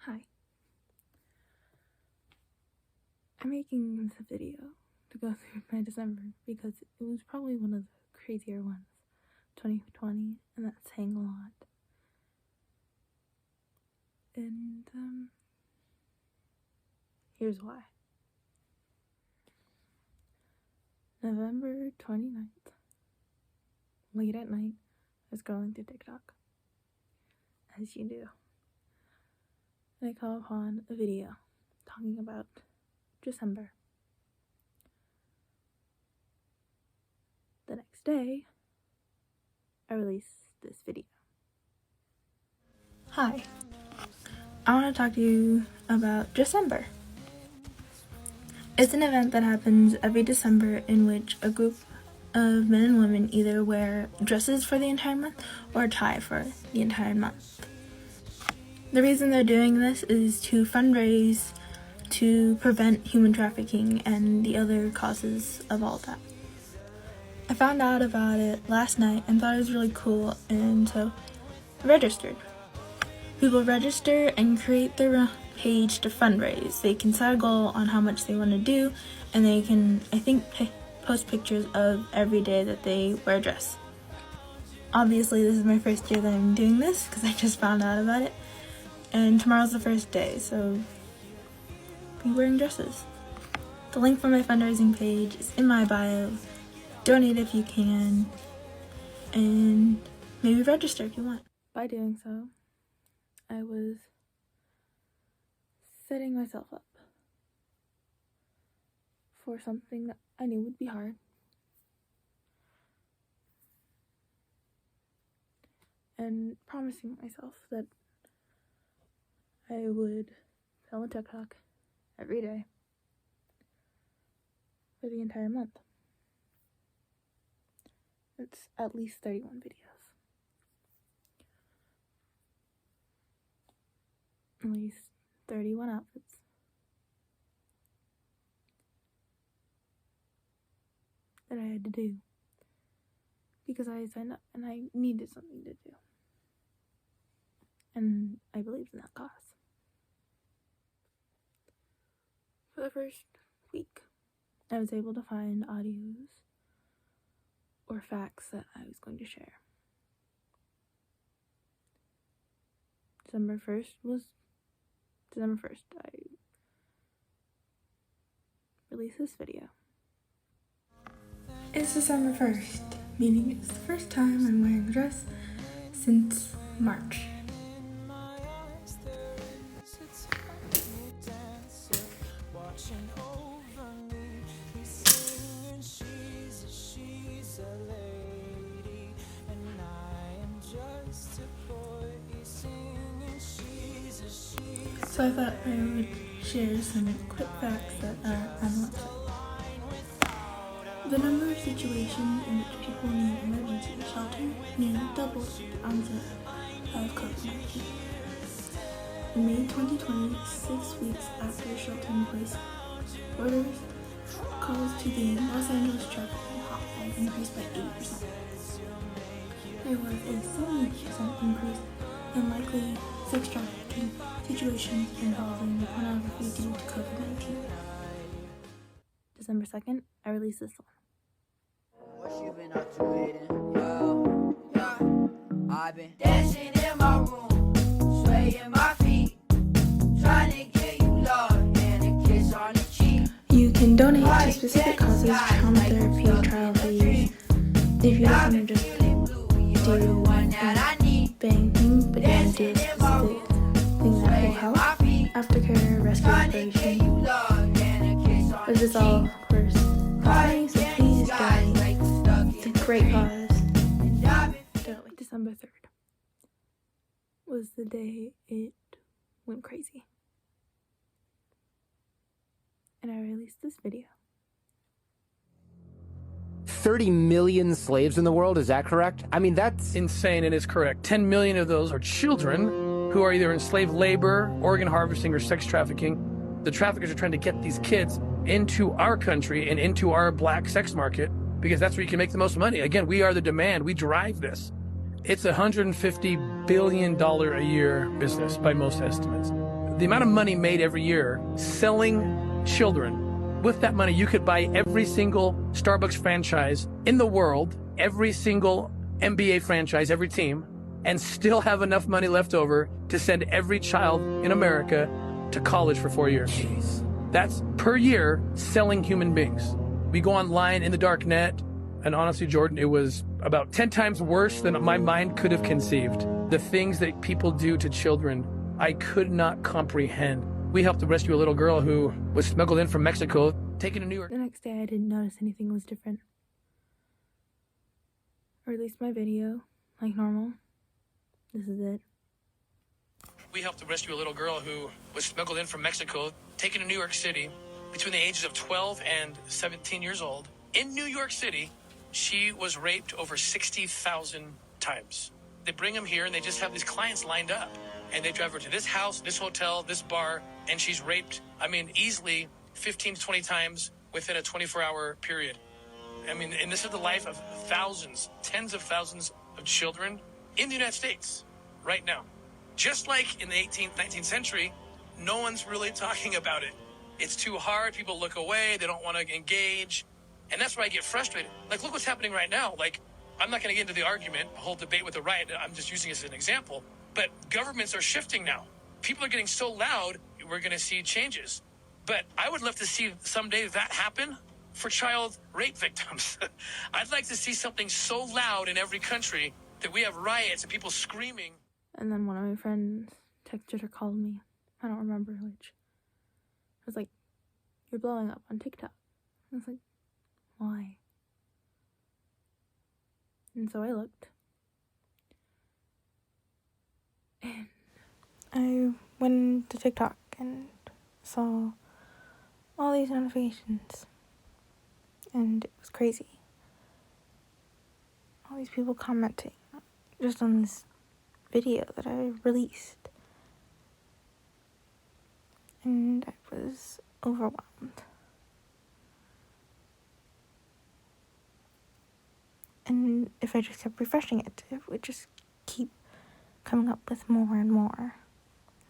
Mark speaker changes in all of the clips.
Speaker 1: Hi. I'm making this video to go through my December because it was probably one of the crazier ones, 2020, and that's saying a lot. And, here's why. November 29th, late at night, I was scrolling through TikTok, as you do. And I come upon a video talking about Dressember. The next day, I released this video. Hi, I want to talk to you about Dressember. It's an event that happens every December in which a group of men and women either wear dresses for the entire month or tie for the entire month. The reason they're doing this is to fundraise to prevent human trafficking and the other causes of all that. I found out about it last night and thought it was really cool, and so I registered. People register and create their own page to fundraise. They can set a goal on how much they want to do, and they can, I think, post pictures of every day that they wear a dress. Obviously, this is my first year that I'm doing this because I just found out about it, and tomorrow's the first day, so be wearing dresses. The link for my fundraising page is in my bio. Donate if you can, and maybe register if you want. By doing so, I was setting myself up for something that I knew would be hard. And promising myself that I would film a TikTok every day for the entire month. It's at least 31 videos. At least 31 outfits. That I had to do. Because I signed up and I needed something to do. And I believed in that cause. For the first week, I was able to find audios or facts that I was going to share. December 1st, I released this video. It's December 1st, meaning it's the first time I'm wearing a dress since March. So I thought I would share some quick facts that are on the website. The number of situations in which people need emergency shelter nearly doubled at the onset of COVID-19. In May 2020, 6 weeks after shelter-in-place orders, calls to the Los Angeles trafficking hotline increased by 8%. There was a 70% increase in likely sex trafficking situations involving pornography due to COVID-19. December 2nd, I released this one.
Speaker 2: What you been up to eating? I've been dancing in my room, swaying my feet, trying to get you love and a kiss on the cheek.
Speaker 1: You can donate to specific causes, trauma therapy, trial fees, if you don't want to just do banking, but you want to do a specific thing that will help. Aftercare, rescue operation. This is all, of course, free, so please donate. It's a great cause. December 3rd was the day it went crazy. And I released this video.
Speaker 3: 30 million slaves in the world, is that correct? I mean, that's
Speaker 4: insane. It is correct. 10 million of those are children who are either in slave labor, organ harvesting, or sex trafficking. The traffickers are trying to get these kids into our country and into our black sex market because that's where you can make the most money. Again, we are the demand. We drive this. It's a $150 billion a year business by most estimates. the amount of money made every year selling children, with that money, you could buy every single Starbucks franchise in the world, every single NBA franchise, every team, and still have enough money left over to send every child in America to college for 4 years. Jeez. That's per year selling human beings. We go online in the dark net, and honestly, Jordan, it was about 10 times worse than my mind could have conceived. The things that people do to children, I could not comprehend. We helped to rescue a little girl who was smuggled in from Mexico, taken to New York.
Speaker 1: The next day I didn't notice anything was different. I released my video, like normal. This is it.
Speaker 4: We helped to rescue a little girl who was smuggled in from Mexico, taken to New York City, between the ages of 12 and 17 years old. In New York City, she was raped over 60,000 times. They bring them here and they just have these clients lined up. And they drive her to this house, this hotel, this bar, and she's raped, easily 15 to 20 times within a 24-hour period. And this is the life of thousands, tens of thousands of children in the United States right now. Just like in the 18th, 19th century, no one's really talking about it. It's too hard. People look away. They don't want to engage. And that's why I get frustrated. Like, look what's happening right now. Like, I'm not going to get into the argument, a whole debate with the right. I'm just using it as an example. But governments are shifting now. People are getting so loud, we're going to see changes. But I would love to see someday that happen for child rape victims. I'd like to see something so loud in every country that we have riots and people screaming.
Speaker 1: And then one of my friends texted or called me. I don't remember which. I was like, "You're blowing up on TikTok." I was like, "Why?" And so I looked. And I went to TikTok and saw all these notifications. And it was crazy. All these people commenting just on this video that I released. And I was overwhelmed. And if I just kept refreshing it would just keep coming up with more and more.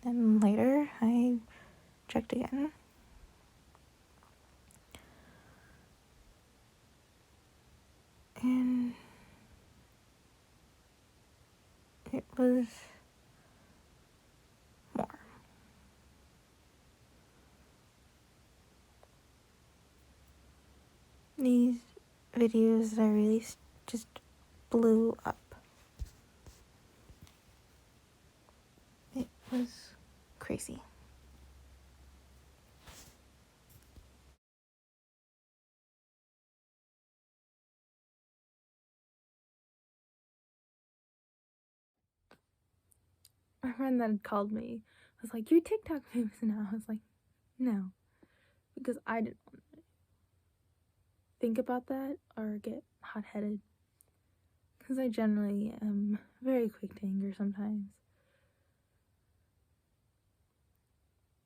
Speaker 1: And later, I checked again. And it was more. These videos that I released just blew up. It was crazy. My friend that had called me was like, "You're TikTok famous now." I was like, "No," because I didn't want to think about that or get hot-headed, because I generally am very quick to anger sometimes.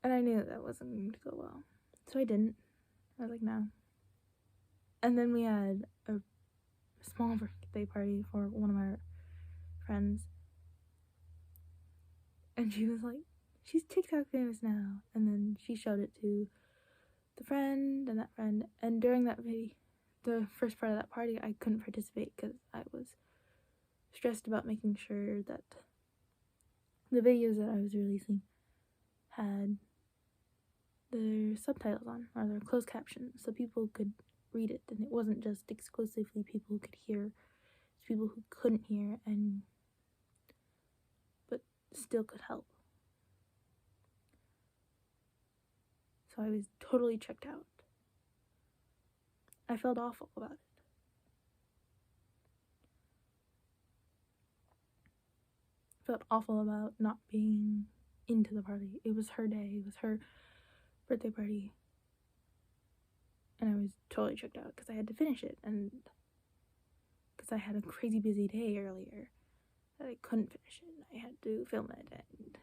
Speaker 1: And I knew that wasn't going to go well, so I didn't. I was like, "No." And then we had a small birthday party for one of my friends. And she was like, "She's TikTok famous now." And then she showed it to the friend and that friend. And during that video, the first part of that party, I couldn't participate because I was stressed about making sure that the videos that I was releasing had their subtitles on, or their closed captions, so people could read it. And it wasn't just exclusively people who could hear, it's people who couldn't hear and but still could help. So I was totally checked out. I felt awful about it. Felt awful about not being into the party. It was her day. It was her birthday party. And I was totally checked out because I had to finish it, and because I had a crazy busy day earlier that I couldn't finish it. I had to film it, and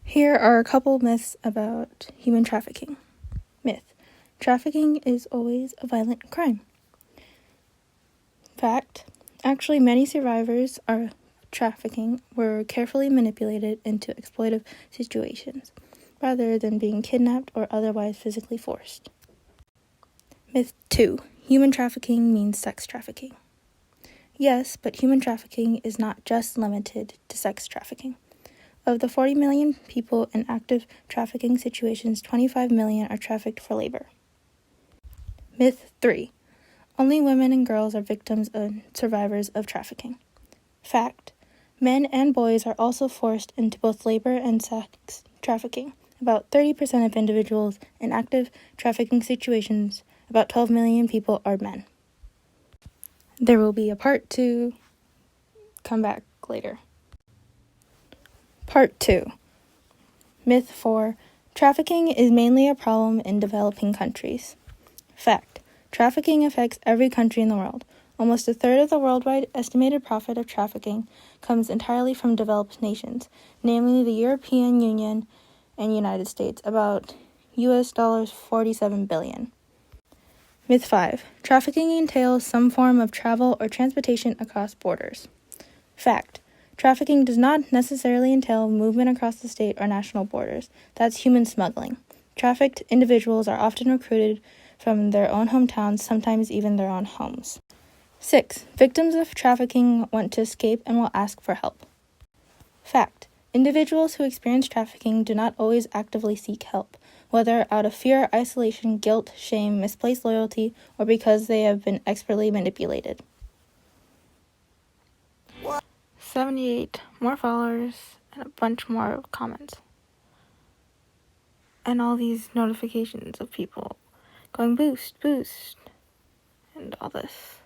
Speaker 1: here are a couple myths about human trafficking. Myth: trafficking is always a violent crime. Fact. Actually, many survivors of trafficking were carefully manipulated into exploitive situations, rather than being kidnapped or otherwise physically forced. Myth 2. Human trafficking means sex trafficking. Yes, but human trafficking is not just limited to sex trafficking. Of the 40 million people in active trafficking situations, 25 million are trafficked for labor. Myth 3. Only women and girls are victims and survivors of trafficking. Fact. Men and boys are also forced into both labor and sex trafficking. About 30% of individuals in active trafficking situations, about 12 million people, are men. There will be a part 2. Come back later. Part 2. Myth 4. Trafficking is mainly a problem in developing countries. Fact. Trafficking affects every country in the world. Almost a third of the worldwide estimated profit of trafficking comes entirely from developed nations, namely the European Union and United States, about US dollars 47 billion. Myth 5. Trafficking entails some form of travel or transportation across borders. Fact. Trafficking does not necessarily entail movement across the state or national borders. That's human smuggling. Trafficked individuals are often recruited from their own hometowns, sometimes even their own homes. 6. Victims of trafficking want to escape and will ask for help. Fact. Individuals who experience trafficking do not always actively seek help, whether out of fear, isolation, guilt, shame, misplaced loyalty, or because they have been expertly manipulated. 78 more followers and a bunch more comments. And all these notifications of people going boost, and all this.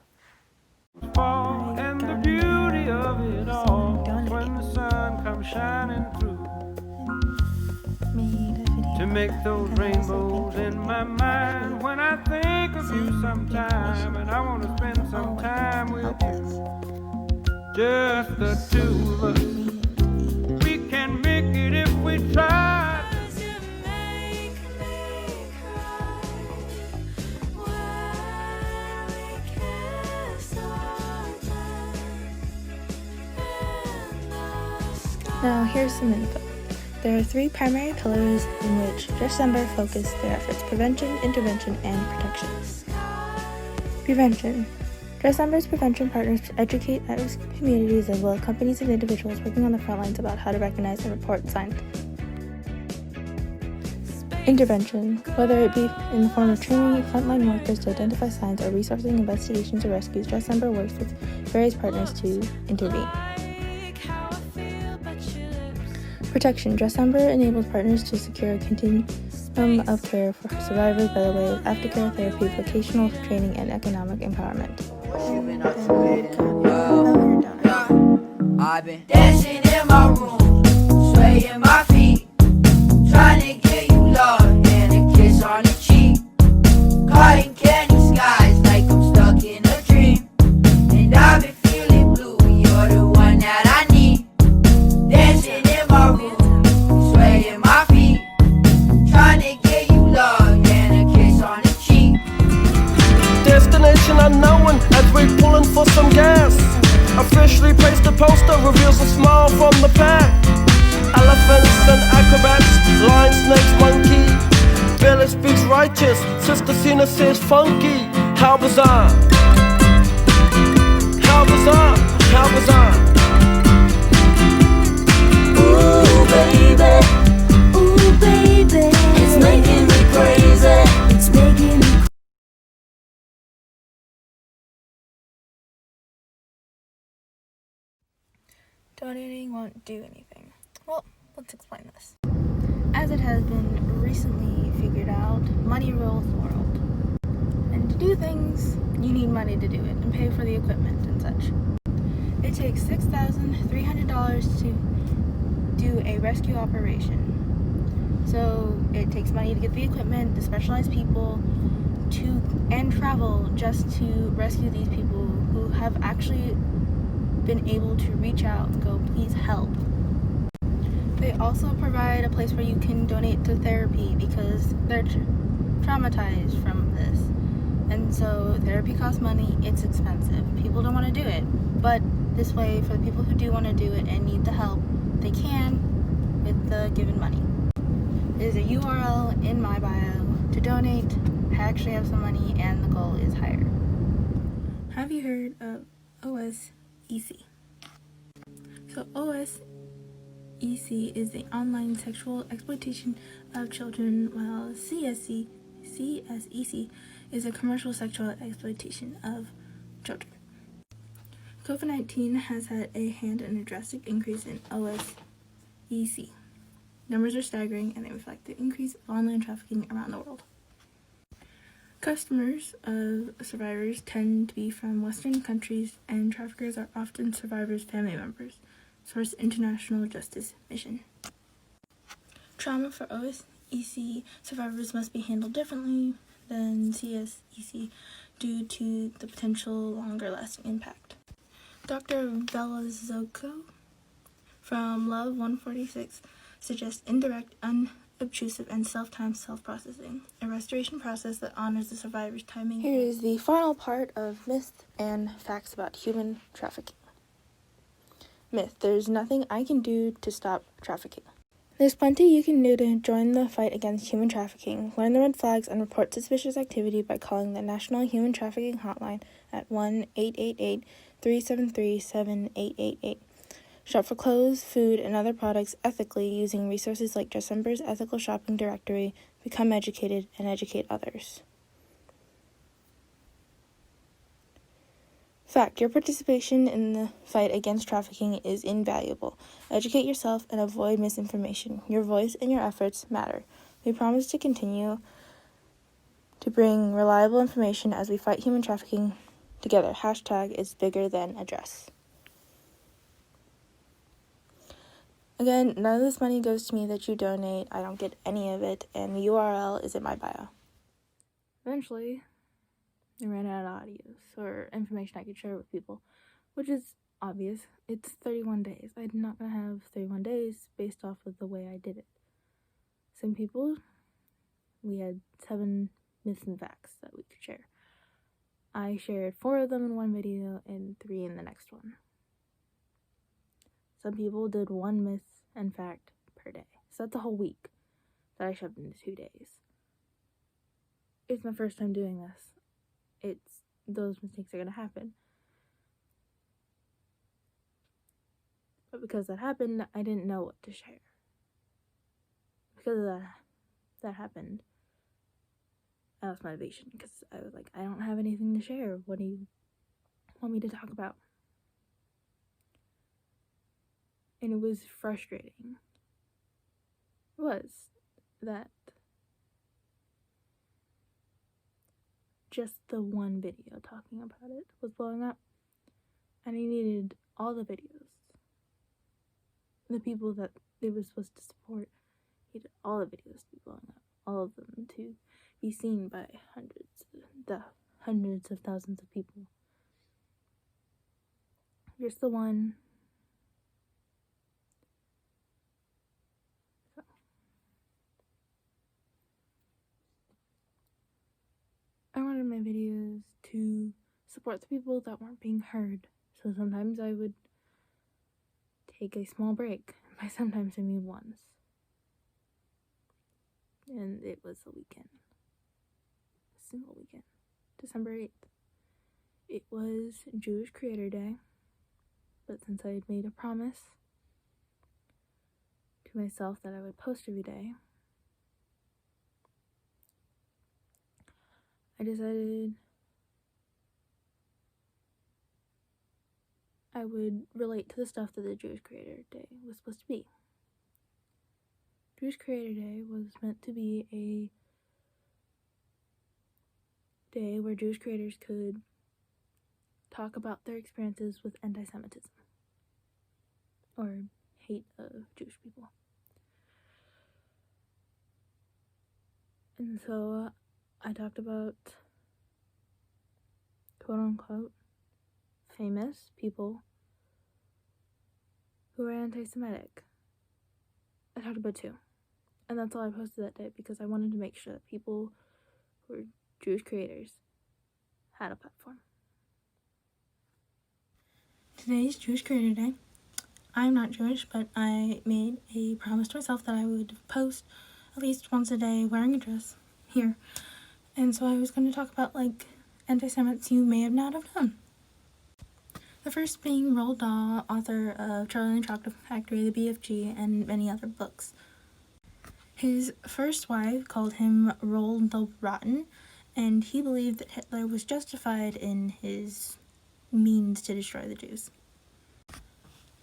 Speaker 5: And the beauty of it all, when the sun comes shining through, to make those rainbows in my mind when I think of you sometime, and I want to spend some time with you, just the two of us. We can make it if we try.
Speaker 1: Now, here's some info. There are 3 primary pillars in which Dressember focus their efforts: prevention, intervention, and protection. Prevention. Dressember's prevention partners to educate at-risk communities as well as companies and individuals working on the front lines about how to recognize and report signs. Intervention. Whether it be in the form of training frontline workers to identify signs or resourcing investigations or rescues, Dressember works with various partners to intervene. Protection. Dressember enables partners to secure a continuum of care for survivors by the way of aftercare, therapy, vocational training, and economic empowerment.
Speaker 2: I've been dancing in my room, swaying my feet, trying to get you love and a kiss on the cheek. Caught in candy skies like I'm stuck in a dream, and I've been feeling blue. You're the one that I need. Dancing in my room, swaying my feet, trying to get you love and a kiss on the cheek.
Speaker 5: Destination unknown as we're pulling for some gas. Officially placed a poster, reveals a smile from the pack. Elephants and acrobats, lion, snakes, monkey. Billy speaks righteous, Sister Cena says funky. How bizarre, how bizarre, how bizarre.
Speaker 6: Ooh baby, it's making me crazy, it's making me
Speaker 1: Donating won't do anything. Well, let's explain this. As it has been recently figured out, money rules the world. And to do things, you need money to do it and pay for the equipment and such. It takes $6,300 to do a rescue operation. So it takes money to get the equipment, the specialized people, and travel just to rescue these people who have actually been able to reach out and go, please help. They also provide a place where you can donate to therapy because they're traumatized from this. And so therapy costs money, it's expensive. People don't want to do it. But this way, for the people who do want to do it and need the help, they can with the given money. There's a URL in my bio to donate. I actually have some money and the goal is higher. Have you heard of OSEC? So OSEC is the online sexual exploitation of children, while CSEC is a commercial sexual exploitation of children. COVID-19 has had a hand in a drastic increase in OSEC. Numbers are staggering and they reflect the increase of online trafficking around the world. Customers of survivors tend to be from Western countries, and traffickers are often survivors' family members. Source: International Justice Mission. Trauma for OSEC survivors must be handled differently than CSEC due to the potential longer-lasting impact. Dr. Velazquez from Love 146 suggests indirect, unobtrusive, and self-timed self-processing, a restoration process that honors the survivor's timing. Here is the final part of myths and facts about human trafficking. Myth: there's nothing I can do to stop trafficking. There's plenty you can do to join the fight against human trafficking. Learn the red flags and report suspicious activity by calling the National Human Trafficking Hotline at 1-888-373-7888. Shop for clothes, food, and other products ethically using resources like Dressember's ethical shopping directory. Become educated and educate others. Fact: your participation in the fight against trafficking is invaluable. Educate yourself and avoid misinformation. Your voice and your efforts matter. We promise to continue to bring reliable information as we fight human trafficking together. Hashtag is bigger than address. Again, none of this money goes to me that you donate. I don't get any of it, and the URL is in my bio. Eventually, I ran out of audios or information I could share with people, which is obvious. It's 31 days. I'm not going to have 31 days based off of the way I did it. Some people, we had 7 myths and facts that we could share. I shared 4 of them in one video and 3 in the next one. Some people did 1 myth and fact per day. So that's a whole week that I shoved into 2 days. It's my first time doing this. Those mistakes are going to happen. But because that happened, I didn't know what to share. Because of that happened, I lost motivation because I was like, I don't have anything to share. What do you want me to talk about? And it was frustrating. It was that just the one video talking about it was blowing up, and I needed all the videos. The people that it was supposed to support needed all the videos to be blowing up, all of them to be seen by hundreds of thousands of people. Just the one. I wanted my videos to support the people that weren't being heard, so sometimes I would take a small break. By sometimes I mean once. And it was a weekend. A single weekend. December 8th. It was Jewish Creator Day, but since I had made a promise to myself that I would post every day, I decided I would relate to the stuff that the Jewish Creator Day was supposed to be. Jewish Creator Day was meant to be a day where Jewish creators could talk about their experiences with anti-Semitism or hate of Jewish people. And so I talked about quote-unquote famous people who are anti-Semitic. I talked about 2. And that's all I posted that day because I wanted to make sure that people who are Jewish creators had a platform. Today's Jewish Creator Day. I'm not Jewish, but I made a promise to myself that I would post at least once a day wearing a dress here. And so I was going to talk about, like, anti-Semites you may have not have known. The first being Roald Dahl, author of Charlie and the Chocolate Factory, The BFG, and many other books. His first wife called him Roald the Rotten, and he believed that Hitler was justified in his means to destroy the Jews.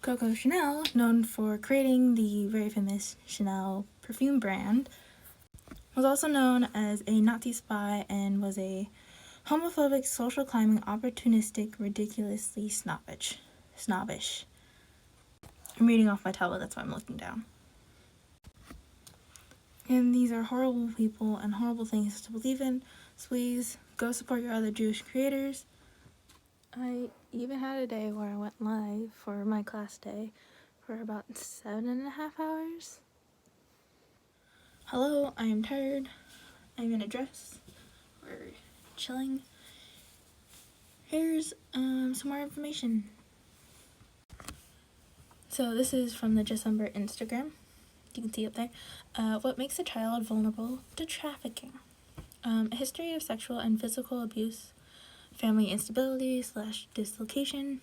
Speaker 1: Coco Chanel, known for creating the very famous Chanel perfume brand, was also known as a Nazi spy and was a homophobic, social climbing, opportunistic, ridiculously snobbish. I'm reading off my tablet, that's why I'm looking down. And these are horrible people and horrible things to believe in, so please go support your other Jewish creators. I even had a day where I went live for my class day for about 7.5 hours. Hello, I am tired. I'm in a dress. We're chilling. Here's some more information. So this is from the Dressember Instagram. You can see up there. What makes a child vulnerable to trafficking? A history of sexual and physical abuse, family instability / dislocation,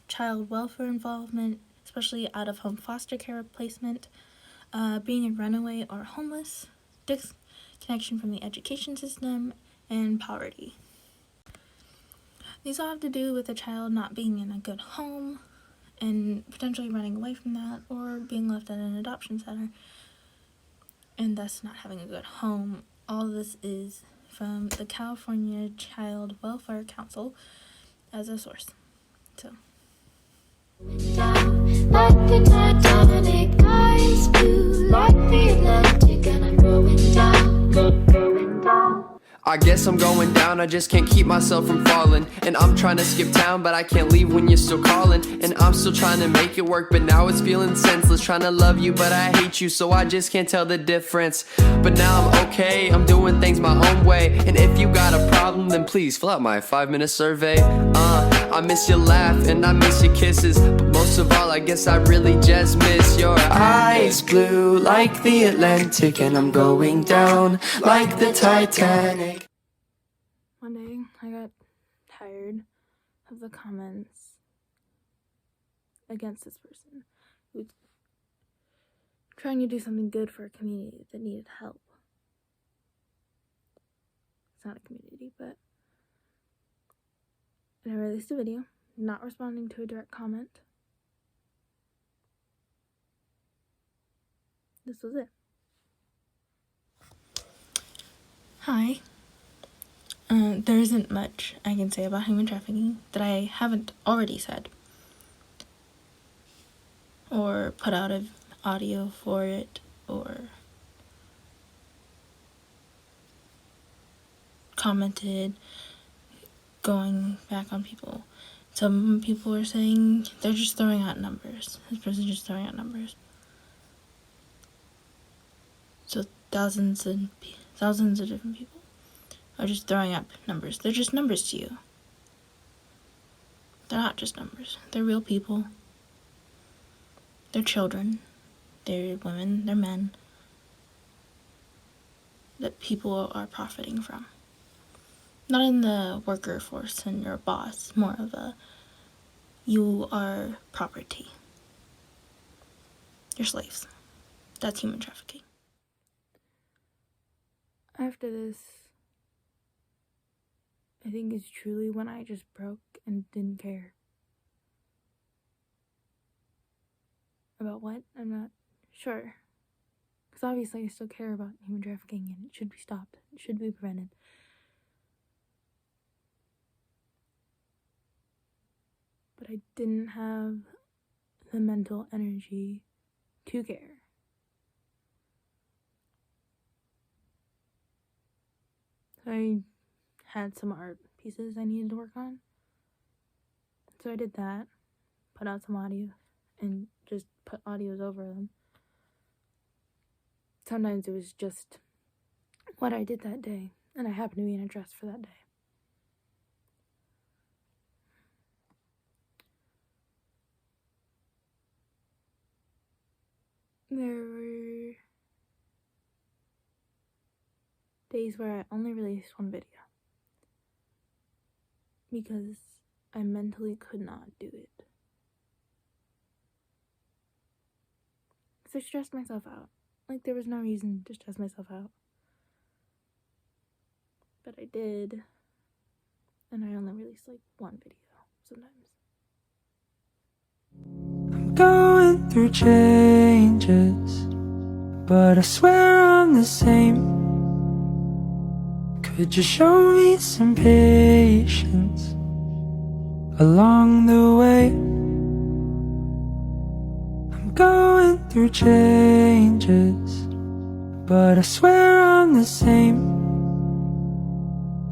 Speaker 1: child welfare involvement, especially out-of-home foster care placement, being a runaway or homeless, disconnection from the education system, and poverty. These all have to do with a child not being in a good home and potentially running away from that, or being left at an adoption center and thus not having a good home. All of this is from the California Child Welfare Council as a source. So
Speaker 6: like the Titanic, eyes blue like the Atlantic, and I'm going down, going down.
Speaker 7: I guess I'm going down, I just can't keep myself from falling. And I'm trying to skip town, but I can't leave when you're still calling. And I'm still trying to make it work, but now it's feeling senseless. Trying to love you, but I hate you, so I just can't tell the difference. But now I'm okay, I'm doing things my own way. And if you got a problem, then please fill out my 5-minute survey. I miss your laugh and I miss your kisses, but most of all I guess I really just miss your eyes blue like the Atlantic, and I'm going down like the Titanic.
Speaker 1: one day I got tired of the comments against this person who's trying to do something good for a community that needed help. It's not a community, but and I released a video not responding to a direct comment. This was it. Hi. There isn't much I can say about human trafficking that I haven't already said or put out an audio for it or commented going back on people. Some people are saying they're just throwing out numbers. This person's just throwing out numbers. So thousands of different people are just throwing up numbers. They're just numbers to you. They're not just numbers. They're real people. They're children. They're women. They're men. That people are profiting from. Not in the worker force and your boss. More of a, you are property. You're slaves. That's human trafficking. After this, I think it's truly when I just broke and didn't care. About what? I'm not sure. Because obviously I still care about human trafficking and it should be stopped. It should be prevented. But I didn't have the mental energy to care. So I had some art pieces I needed to work on. So I did that, put out some audio, and just put audios over them. Sometimes it was just what I did that day, and I happened to be in a dress for that day. There were days where I only released one video because I mentally could not do it. Because I stressed myself out. Like, there was no reason to stress myself out. But I did. And I only released like one video sometimes.
Speaker 8: I'm going through changes, but I swear I'm the same. Could you show me some patience along the way? I'm going through changes, but I swear I'm the same.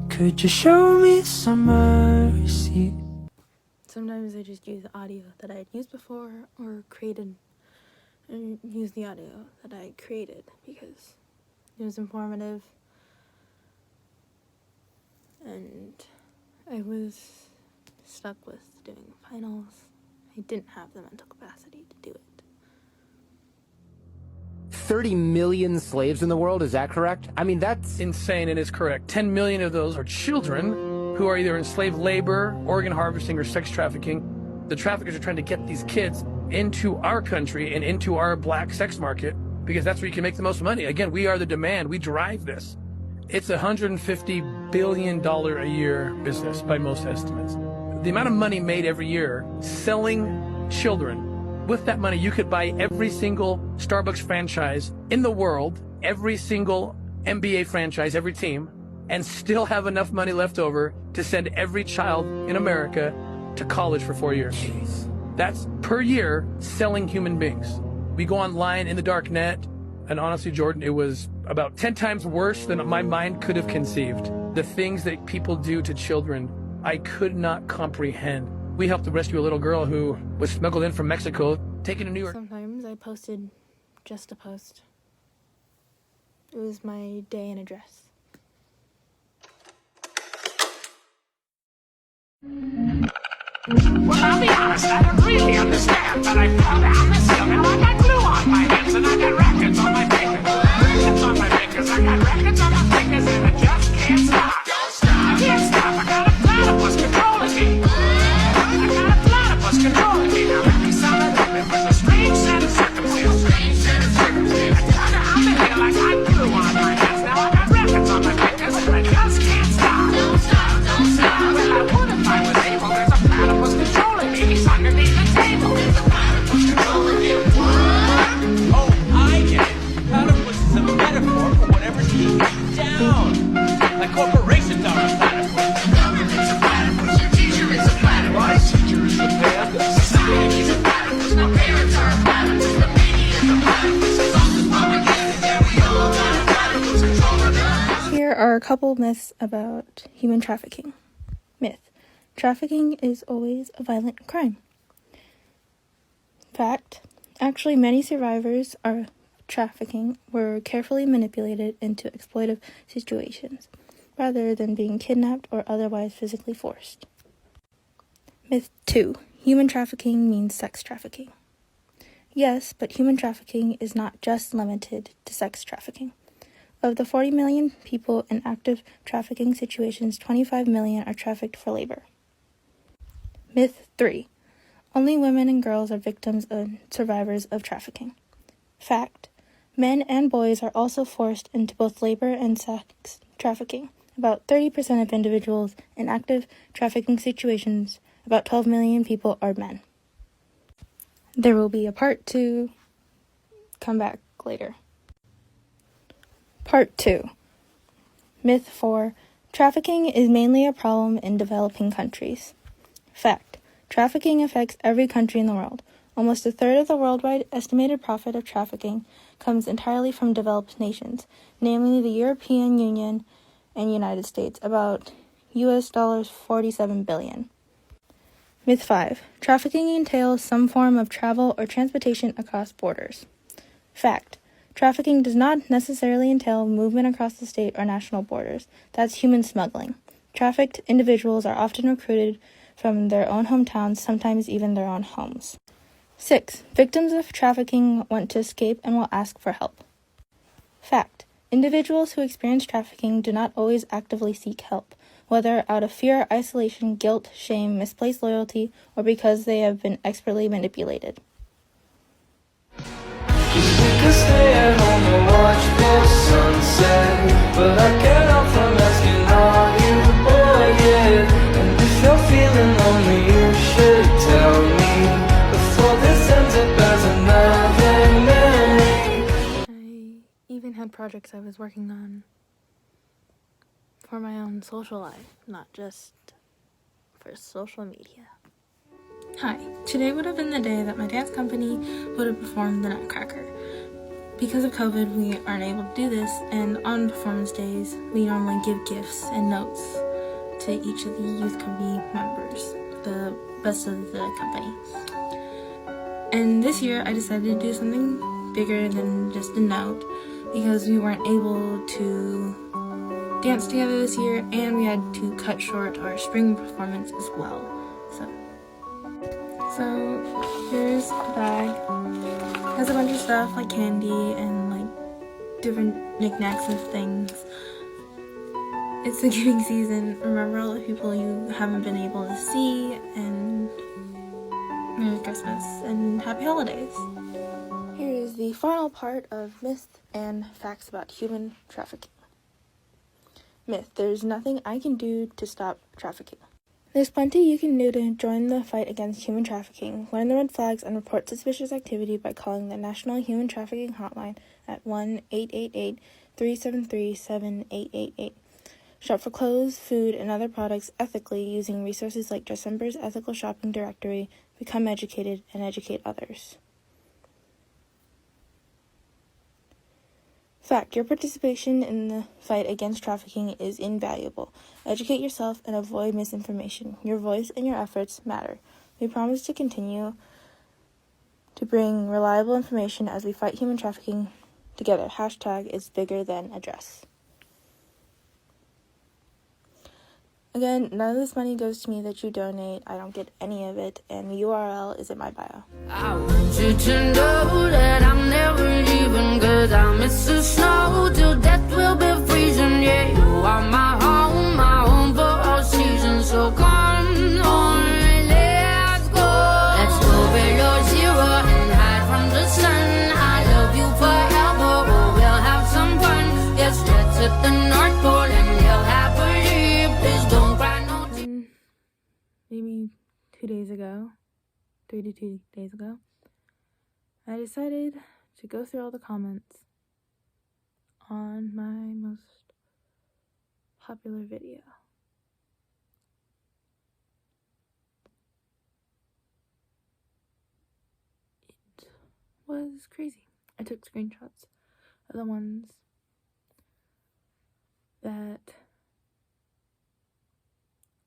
Speaker 8: Could you show me some mercy?
Speaker 1: Sometimes I just use audio that I had used before or created, and use the audio that I created because it was informative and I was stuck with doing finals. I didn't have the mental capacity to do it.
Speaker 3: 30 million slaves in the world, is that correct? I mean, that's
Speaker 4: Insane, and is correct. 10 million of those are children who are either in slave labor, organ harvesting, or sex trafficking. The traffickers are trying to get these kids into our country and into our black sex market because that's where you can make the most money. Again, we are the demand. We drive this. It's a $150 billion a year business by most estimates. The amount of money made every year selling children. With that money, you could buy every single Starbucks franchise in the world, every single NBA franchise, every team, and still have enough money left over to send every child in America to college for 4 years. That's per year selling human beings. We go online in the dark net, and honestly, Jordan, it was about 10 times worse than my mind could have conceived. The things that people do to children, I could not comprehend. We helped to rescue a little girl who was smuggled in from Mexico, taken to New York.
Speaker 1: Sometimes I posted just to post. It was my day in a dress.
Speaker 9: Well, I'll be honest, I don't really understand, but I fell down this hill. Now I got glue on my hands and I got records on my fingers. Records on my fingers, I got records on my fingers, and I just can't stop. Don't stop. I can't stop. I got a platypus controlling me. I got a platypus controlling me. Now let me sum it up. It was a strange set of circumstances. I fell down the hill, I got glue on my hands. Now I got records on my fingers, and I just can't stop. Don't stop. Don't stop. Well, I would if I was able. There's a platypus controlling me. He's underneath the table. There's a platypus controlling me. What?
Speaker 10: Oh, I get it. Platypus is a metaphor for whatever's keeping you down. Like corporations are a platypus.
Speaker 9: The government's a platypus. Your teacher is a platypus.
Speaker 10: My teacher is a platypus.
Speaker 9: Society's a platypus. My parents are a platypus. The media is a platypus. It's all just propaganda. Yeah, we all got a platypus controlling us.
Speaker 1: Here are a couple myths about human trafficking. Myth: trafficking is always a violent crime. Fact: actually, many survivors of trafficking were carefully manipulated into exploitive situations, rather than being kidnapped or otherwise physically forced. Myth 2: human trafficking means sex trafficking. Yes, but human trafficking is not just limited to sex trafficking. Of the 40 million people in active trafficking situations, 25 million are trafficked for labor. Myth 3: only women and girls are victims and survivors of trafficking. Fact: men and boys are also forced into both labor and sex trafficking. About 30% of individuals in active trafficking situations, about 12 million people, are men. There will be a part 2. Come back later. Part 2. Myth 4: trafficking is mainly a problem in developing countries. Fact: trafficking affects every country in the world. Almost a third of the worldwide estimated profit of trafficking comes entirely from developed nations, namely the European Union and United States, about US $47 billion. Myth 5: trafficking entails some form of travel or transportation across borders. Fact: trafficking does not necessarily entail movement across the state or national borders. That's human smuggling. Trafficked individuals are often recruited from their own hometowns, sometimes even their own homes. 6. Victims of trafficking want to escape and will ask for help. Fact. Individuals who experience trafficking do not always actively seek help, whether out of fear, isolation, guilt, shame, misplaced loyalty, or because they have been expertly manipulated.
Speaker 8: Could stay at home and watch the sunset, but I can't help from asking, are you the boy yet? And if you're feeling lonely, you should tell me before this ends up as another memory.
Speaker 1: I even had projects I was working on for my own social life, not just for social media. Hi, today would have been the day that my dance company would have performed the Nutcracker. Because of COVID, we aren't able to do this, and on performance days, we normally give gifts and notes to each of the youth company members, the best of the company. And this year, I decided to do something bigger than just a note, because we weren't able to dance together this year, and we had to cut short our spring performance as well. So here's the bag. It has a bunch of stuff like candy and like different knickknacks and things. It's the giving season. Remember all the people you haven't been able to see, and Merry Christmas and Happy Holidays. Here is the final part of myth and facts about human trafficking. Myth: there's nothing I can do to stop trafficking. There's plenty you can do to join the fight against human trafficking. Learn the red flags and report suspicious activity by calling the National Human Trafficking Hotline at 1-888-373-7888. Shop for clothes, food, and other products ethically using resources like Dressember's ethical shopping directory. Become educated and educate others. Fact: your participation in the fight against trafficking is invaluable. Educate yourself and avoid misinformation. Your voice and your efforts matter. We promise to continue to bring reliable information as we fight human trafficking together. Hashtag is bigger than a dress. Again, none of this money goes to me that you donate. I don't get any of it, and the URL is in my bio.
Speaker 6: I want you to know that I'm never leaving, 'cause I miss the snow till death will be freezing. Yeah, you are my home for all seasons. So come on, let's go below zero and hide from the sun. I love you forever, oh, we'll have some fun. Yes, let's hit the North Pole and live happily. Please don't cry no tears.
Speaker 1: Maybe 2 days ago, 3 to 2 days ago, I decided to go through all the comments on my most popular video. It was crazy. I took screenshots of the ones that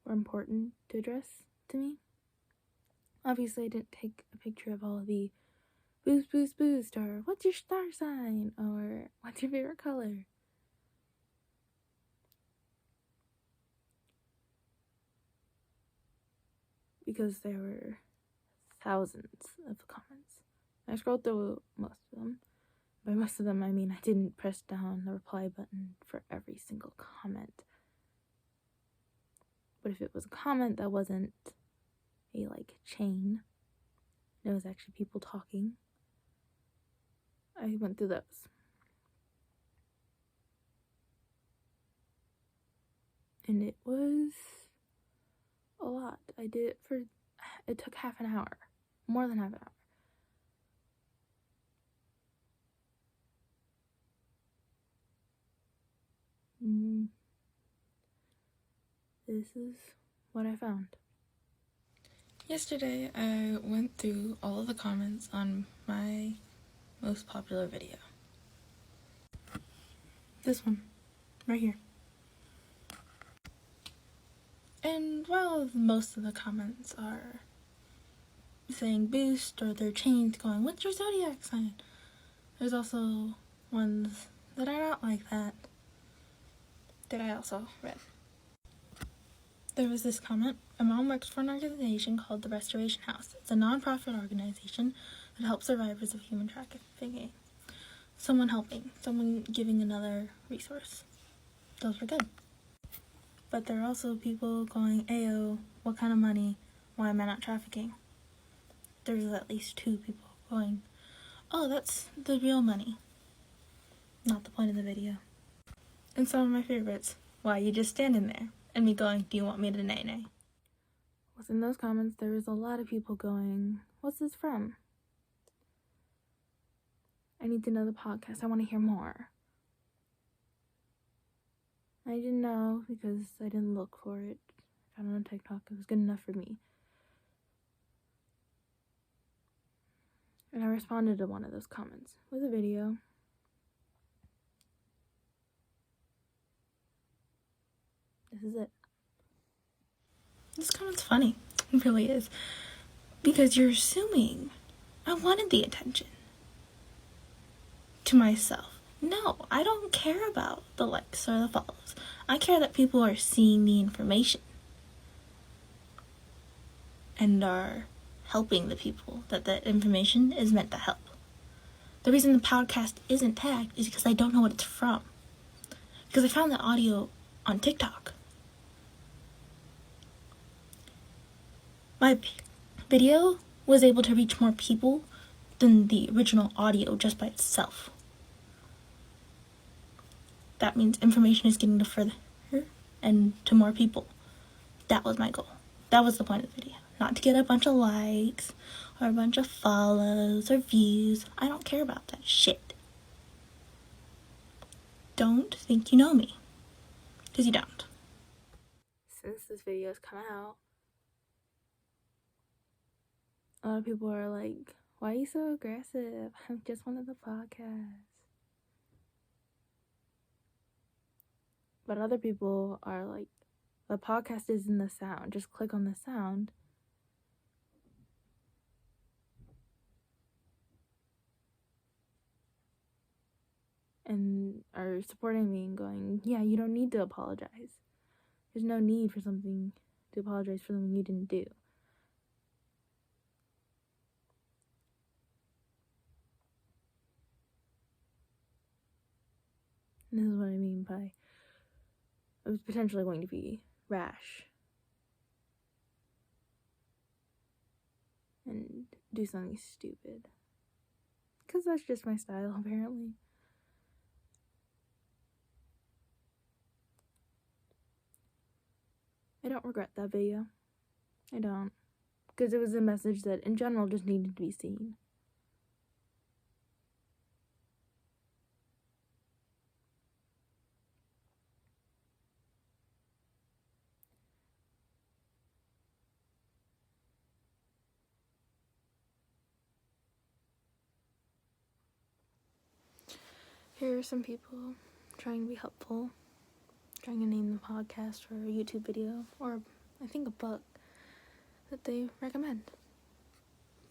Speaker 1: were important to address to me. Obviously, I didn't take a picture of all of the boost, or what's your star sign, or what's your favorite color. Because there were thousands of comments. I scrolled through most of them. By most of them, I mean I didn't press down the reply button for every single comment. But if it was a comment that wasn't a chain, it was actually people talking, I went through those. And it was a lot. I did it it took half an hour, more than half an hour. This is what I found. Yesterday, I went through all of the comments on my most popular video. This one, right here. And while most of the comments are saying boost, or their chains going, what's your zodiac sign? There's also ones that are not like that I also read. There was this comment My mom works for an organization called the Restoration House. It's a non-profit organization that helps survivors of human trafficking. Someone helping, someone giving another resource. Those were good. But there are also people going, "Ayo, what kind of money? Why am I not trafficking?" There's at least 2 people going, "Oh, that's the real money." Not the point of the video. And some of my favorites, "Why you just standing there?" And me going, "Do you want me to nay-nay?" Within those comments, there was a lot of people going, "What's this from? I need to know the podcast. I want to hear more." I didn't know because I didn't look for it. I found it on TikTok. It was good enough for me. And I responded to one of those comments with a video. This is it. This comment's funny. It really is. Because you're assuming I wanted the attention to myself. No, I don't care about the likes or the follows. I care that people are seeing the information and are helping the people that that information is meant to help. The reason the podcast isn't tagged is because I don't know what it's from. Because I found the audio on TikTok. My video was able to reach more people than the original audio just by itself. That means information is getting to further and to more people. That was my goal. That was the point of the video. Not to get a bunch of likes or a bunch of follows or views. I don't care about that shit. Don't think you know me. Because you don't. Since this video has come out, a lot of people are like, "Why are you so aggressive? I just wanted the podcast." But other people are like, "The podcast is in the sound. Just click on the sound." And are supporting me and going, "Yeah, you don't need to apologize. There's no need for something to apologize for something you didn't do." And this is what I mean by it was potentially going to be rash and do something stupid. Because that's just my style, apparently. I don't regret that video. I don't. Because it was a message that, in general, just needed to be seen. Here are some people trying to be helpful, trying to name the podcast or a YouTube video, or I think a book that they recommend.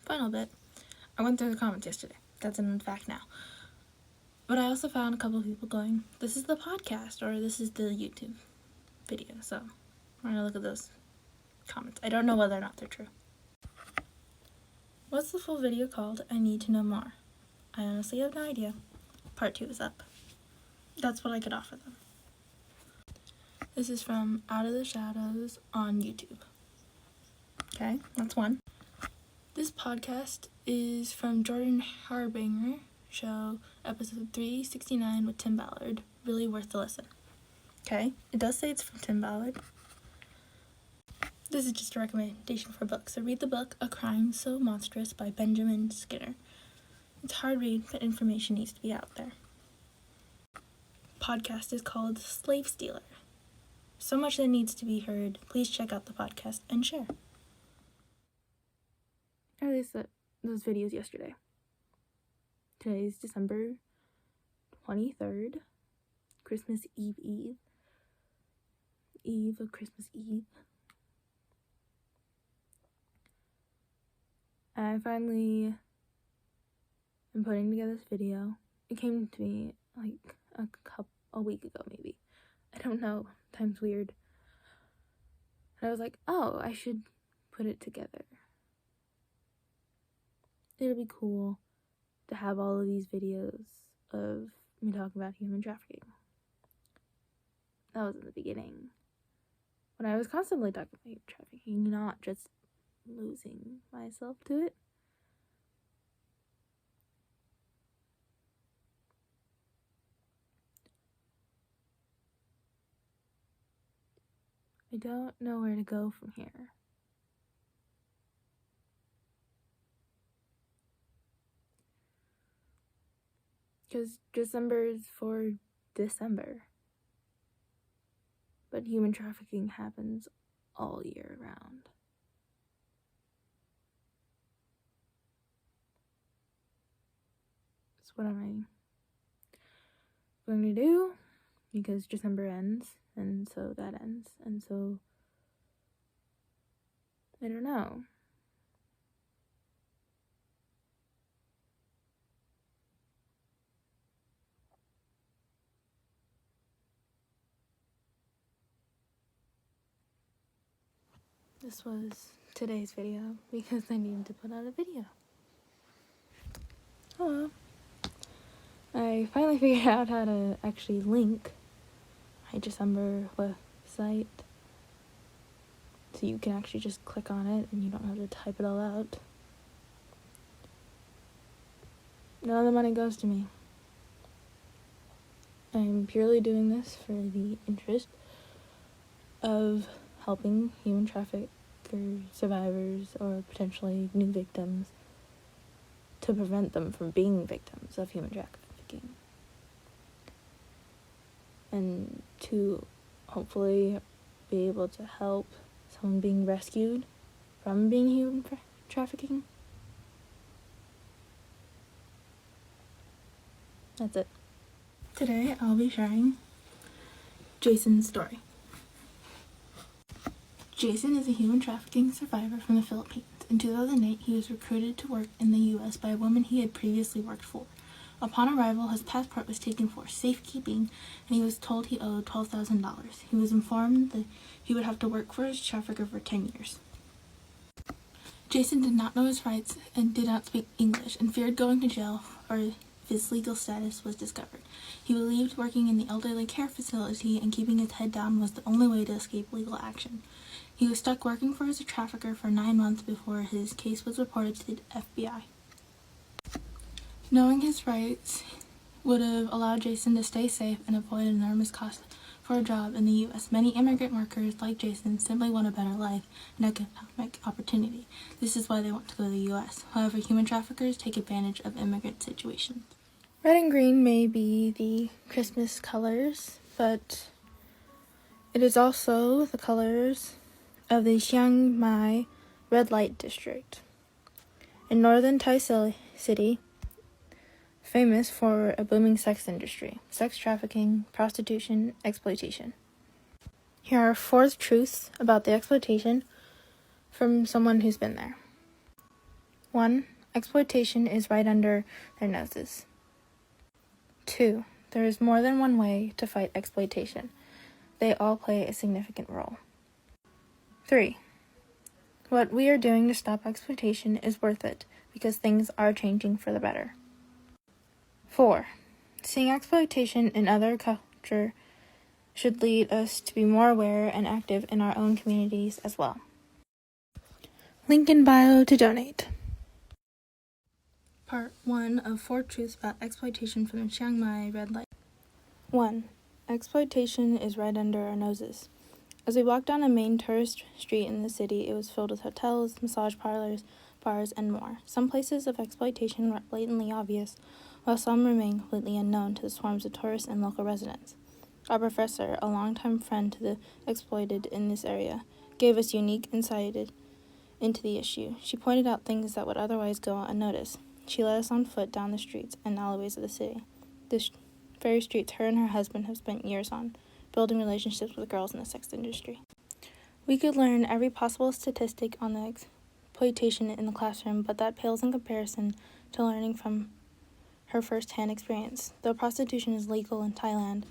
Speaker 1: Final bit. I went through the comments yesterday. That's in fact now. But I also found a couple of people going, "This is the podcast," or "This is the YouTube video." So we're gonna look at those comments. I don't know whether or not they're true. What's the full video called? I need to know more. I honestly have no idea. Part 2 is up. That's what I could offer them. This is from Out of the Shadows on YouTube. Okay, that's one. This podcast is from Jordan Harbinger show, episode 369 with Tim Ballard. Really worth the listen. Okay, it does say it's from Tim Ballard. This is just a recommendation for a book. So read the book, A Crime So Monstrous by Benjamin Skinner. It's hard read, but information needs to be out there. Podcast is called Slave Stealer. So much that needs to be heard. Please check out the podcast and share. I released those videos yesterday. Today is December 23rd. Christmas Eve. Eve of Christmas Eve. I finally am putting together this video. It came to me like a week ago maybe. I don't know. Time's weird. And I was like, oh, I should put it together. It'll be cool to have all of these videos of me talking about human trafficking. That was in the beginning, when I was constantly talking about human trafficking, not just losing myself to it. I don't know where to go from here. Because December is for December. But human trafficking happens all year round. So what am I going to do? Because December ends, and so that ends, and so I don't know. This was today's video because I needed to put out a video. Oh well. I finally figured out how to actually link my Dressember website, so you can actually just click on it and you don't have to type it all out. None of the money goes to me. I'm purely doing this for the interest of helping human trafficker survivors or potentially new victims to prevent them from being victims of human trafficking, and to hopefully be able to help someone being rescued from being human trafficking. That's it. Today I'll be sharing Jason's story. Jason is a human trafficking survivor from the Philippines. In 2008, he was recruited to work in the U.S. by a woman he had previously worked for. Upon arrival, his passport was taken for safekeeping, and he was told he owed $12,000. He was informed that he would have to work for his trafficker for 10 years. Jason did not know his rights and did not speak English, and feared going to jail or if his legal status was discovered. He believed working in the elderly care facility and keeping his head down was the only way to escape legal action. He was stuck working for his trafficker for 9 months before his case was reported to the FBI. Knowing his rights would have allowed Jason to stay safe and avoid enormous costs for a job in the U.S. Many immigrant workers like Jason simply want a better life and economic opportunity. This is why they want to go to the U.S. However, human traffickers take advantage of immigrant situations. Red and green may be the Christmas colors, but it is also the colors of the Chiang Mai Red Light District in northern Thai City, famous for a booming sex industry, sex trafficking, prostitution, exploitation. Here are 4 truths about the exploitation from someone who's been there. 1. Exploitation is right under their noses. 2. There is more than one way to fight exploitation. They all play a significant role. 3. What we are doing to stop exploitation is worth it because things are changing for the better. 4. Seeing exploitation in other culture should lead us to be more aware and active in our own communities as well. Link in bio to donate. Part 1 of 4 truths about exploitation from the Chiang Mai Red Light. 1. Exploitation is right under our noses. As we walked down a main tourist street in the city, it was filled with hotels, massage parlors, bars, and more. Some places of exploitation were blatantly obvious, while some remain completely unknown to the swarms of tourists and local residents. Our professor, a longtime friend to the exploited in this area, gave us unique insight into the issue. She pointed out things that would otherwise go unnoticed. She led us on foot down the streets and alleyways of the city. This very streets her and her husband have spent years on, building relationships with girls in the sex industry. We could learn every possible statistic on the exploitation in the classroom, but that pales in comparison to learning from her first-hand experience. Though prostitution is legal in Thailand,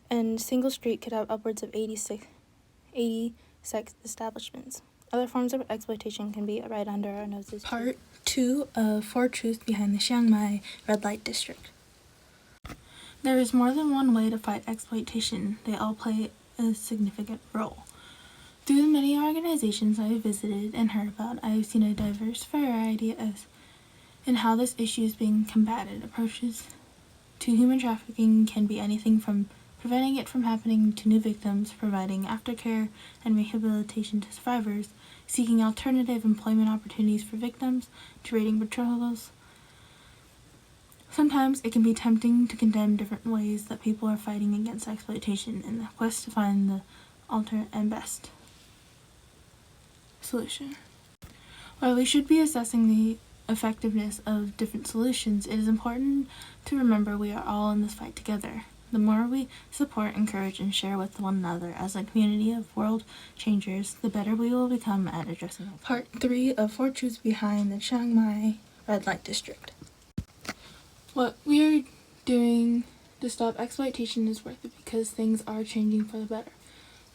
Speaker 1: and single street could have upwards of 80 sex establishments. Other forms of exploitation can be right under our noses. Part 2 of 4 Truths Behind the Chiang Mai Red Light District. There is more than one way to fight exploitation. They all play a significant role. Through the many organizations I have visited and heard about, I have seen a diverse variety of in how this issue is being combated. Approaches to human trafficking can be anything from preventing it from happening to new victims, providing aftercare and rehabilitation to survivors, seeking alternative employment opportunities for victims, to raiding patrols. Sometimes it can be tempting to condemn different ways that people are fighting against exploitation in the quest to find the alternate and best solution. While we should be assessing the effectiveness of different solutions, it is important to remember we are all in this fight together. The more we support, encourage, and share with one another as a community of world changers, the better we will become at addressing it. Part 3 of 4 Truths Behind the Chiang Mai Red Light District. What we are doing to stop exploitation is worth it because things are changing for the better.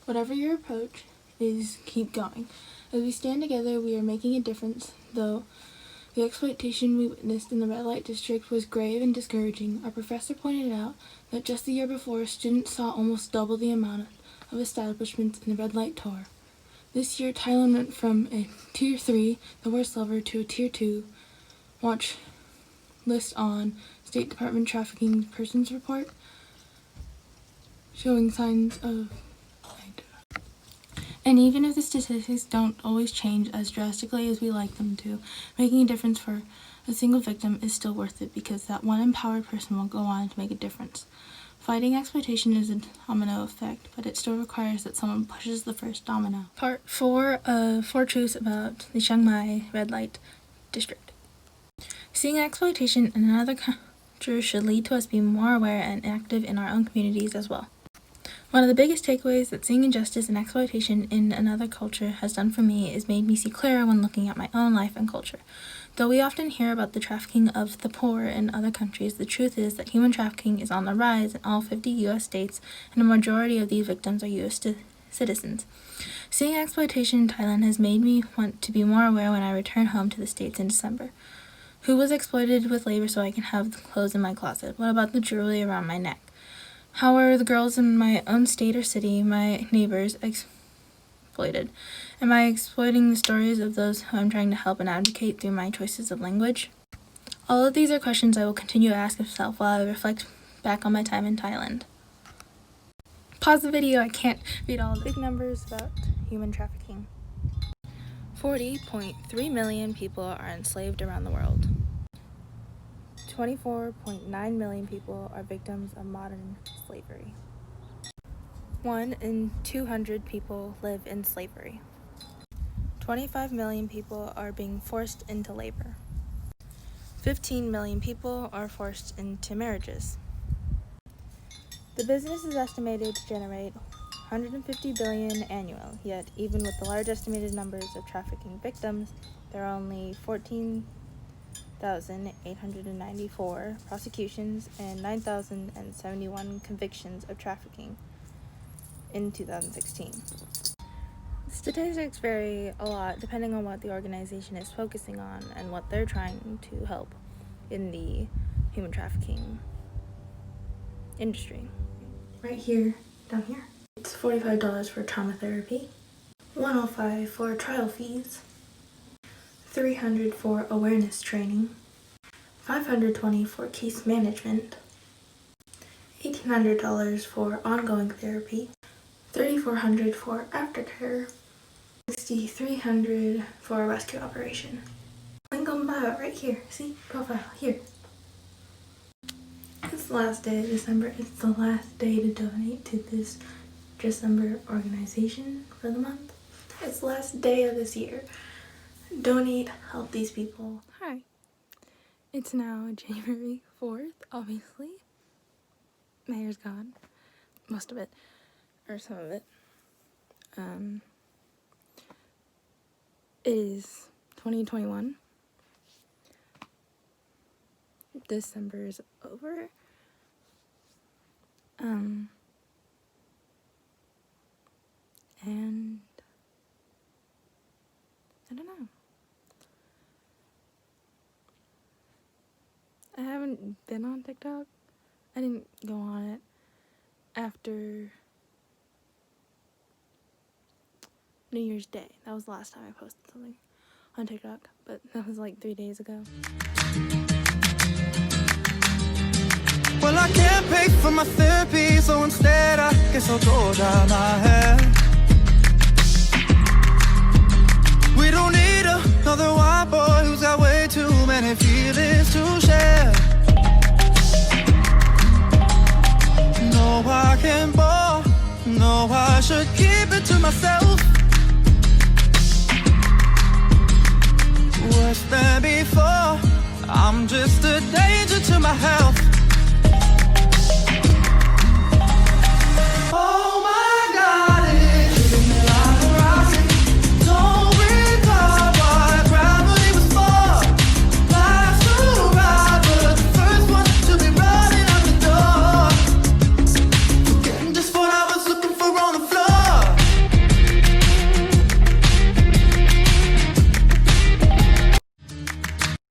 Speaker 1: Whatever your approach is, keep going. As we stand together, we are making a difference, though the exploitation we witnessed in the Red Light District was grave and discouraging. Our professor pointed out that just the year before, students saw almost double the amount of establishments in the Red Light Tour. This year, Thailand went from a Tier 3, the worst level, to a Tier 2 watch list on State Department Trafficking Persons Report, showing signs of. And even if the statistics don't always change as drastically as we like them to, making a difference for a single victim is still worth it because that one empowered person will go on to make a difference. Fighting exploitation is a domino effect, but it still requires that someone pushes the first domino. Part 4 of 4 Truths About the Chiang Mai Red Light District. Seeing exploitation in another culture should lead to us being more aware and active in our own communities as well. One of the biggest takeaways that seeing injustice and exploitation in another culture has done for me is made me see clearer when looking at my own life and culture. Though we often hear about the trafficking of the poor in other countries, the truth is that human trafficking is on the rise in all 50 U.S. states, and a majority of these victims are U.S. citizens. Seeing exploitation in Thailand has made me want to be more aware when I return home to the States in December. Who was exploited with labor so I can have the clothes in my closet? What about the jewelry around my neck? How are the girls in my own state or city, my neighbors, exploited? Am I exploiting the stories of those who I'm trying to help and advocate through my choices of language? All of these are questions I will continue to ask myself while I reflect back on my time in Thailand. Pause the video, I can't read all the big numbers about human trafficking. 40.3 million people are enslaved around the world. 24.9 million people are victims of modern slavery. 1 in 200 people live in slavery. 25 million people are being forced into labor. 15 million people are forced into marriages. The business is estimated to generate $150 billion annual, yet even with the large estimated numbers of trafficking victims, there are only 14,894 prosecutions and 9,071 convictions of trafficking in 2016. Statistics vary a lot depending on what the organization is focusing on and what they're trying to help in the human trafficking industry. Right here, down here. It's $45 for trauma therapy, $105 for trial fees, $300 for awareness training, $520 for case management, $1,800 for ongoing therapy, $3,400 for aftercare, $6,300 for a rescue operation. Link on bio right here. See? Profile here. It's the last day of December. It's the last day to donate to this Dressember organization for the month. It's the last day of this year. Donate, help these people. Hi. It's now January 4th, obviously. My hair's gone. Most of it. Or some of it. It is 2021. December's over. And I don't know. I haven't been on TikTok. I didn't go on it after New Year's Day. That was the last time I posted something on TikTok, but that was like 3 days ago.
Speaker 8: Well, I can't pay for my therapy, so instead I guess I'll go dye my hair. We don't need another white boy who's got way too many feelings to share. No, I can't bore. No, I should keep it to myself. Worse than before. I'm just a danger to my health.